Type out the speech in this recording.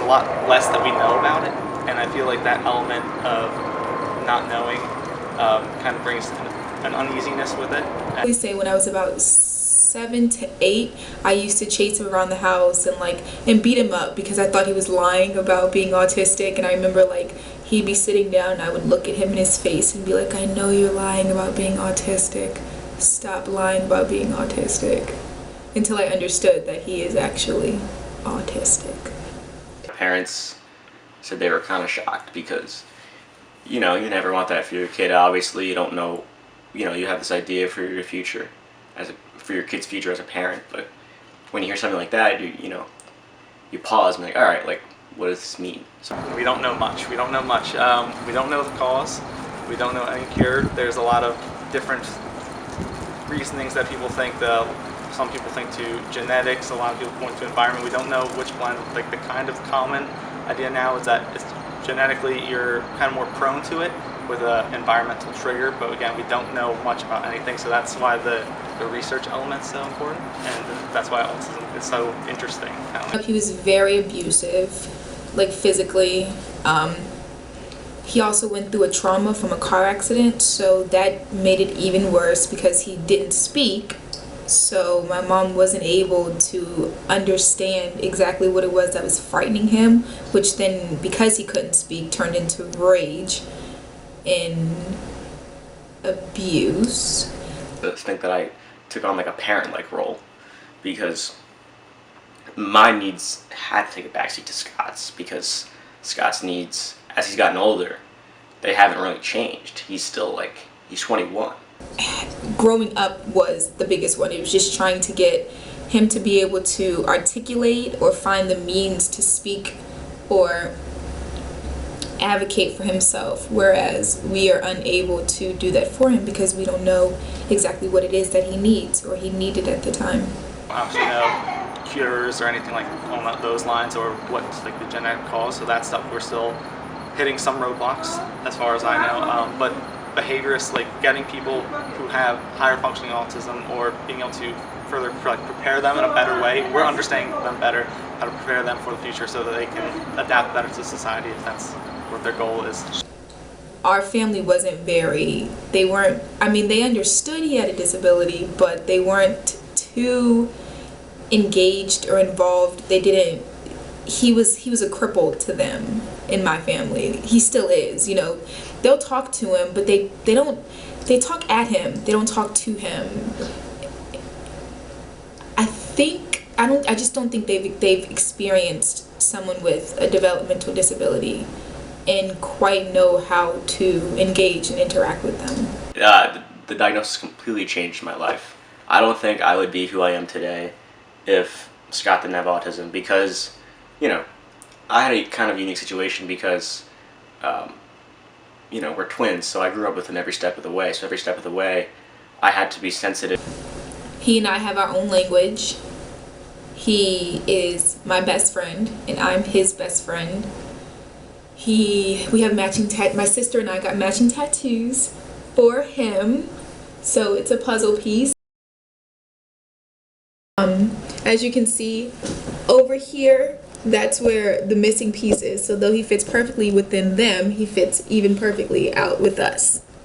a lot less that we know about it, and I feel like that element of not knowing kind of brings an uneasiness with it. I always say when I was about 7 to 8, I used to chase him around the house and beat him up because I thought he was lying about being autistic. And I remember he'd be sitting down and I would look at him in his face and be like, I know you're lying about being autistic. Stop lying about being autistic. Until I understood that he is actually autistic. Parents said they were kind of shocked because, you never want that for your kid. Obviously, you don't know, you have this idea for your future, for your kid's future as a parent. But when you hear something like that, you pause and be like, all right, what does this mean? So we don't know much. We don't know much. We don't know the cause. We don't know any cure. There's a lot of different reasonings that people think. Some people think to genetics. A lot of people point to environment. We don't know which one. The kind of common idea now is that it's genetically you're kind of more prone to it with an environmental trigger. But again, we don't know much about anything. So that's why the research element's so important, and that's why autism is so interesting. He was very abusive, physically. He also went through a trauma from a car accident, so that made it even worse because he didn't speak. So my mom wasn't able to understand exactly what it was that was frightening him, which then, because he couldn't speak, turned into rage and abuse. I think that I took on a parent-like role because my needs had to take a backseat to Scott's, because Scott's needs, as he's gotten older, they haven't really changed. He's still he's 21. Growing up was the biggest one. It was just trying to get him to be able to articulate or find the means to speak or advocate for himself, whereas we are unable to do that for him because we don't know exactly what it is that he needs or he needed at the time. Obviously no cures or anything on those lines, or what's the genetic cause, so that stuff we're still hitting some roadblocks as far as I know, but behaviorists, getting people who have higher functioning autism or being able to further prepare them in a better way. We're understanding them better, how to prepare them for the future so that they can adapt better to society if that's what their goal is. Our family wasn't they understood he had a disability, but they weren't too engaged or involved. He was a cripple to them in my family. He still is, They'll talk to him, but they talk at him. They don't talk to him. I just don't think they've experienced someone with a developmental disability and quite know how to engage and interact with them. The diagnosis completely changed my life. I don't think I would be who I am today if Scott didn't have autism, because, I had a kind of unique situation because, we're twins, so I grew up with him every step of the way. So every step of the way, I had to be sensitive. He and I have our own language. He is my best friend, and I'm his best friend. We have matching my sister and I got matching tattoos for him, so it's a puzzle piece. As you can see over here, that's where the missing piece is. So though he fits perfectly within them, he fits even perfectly out with us.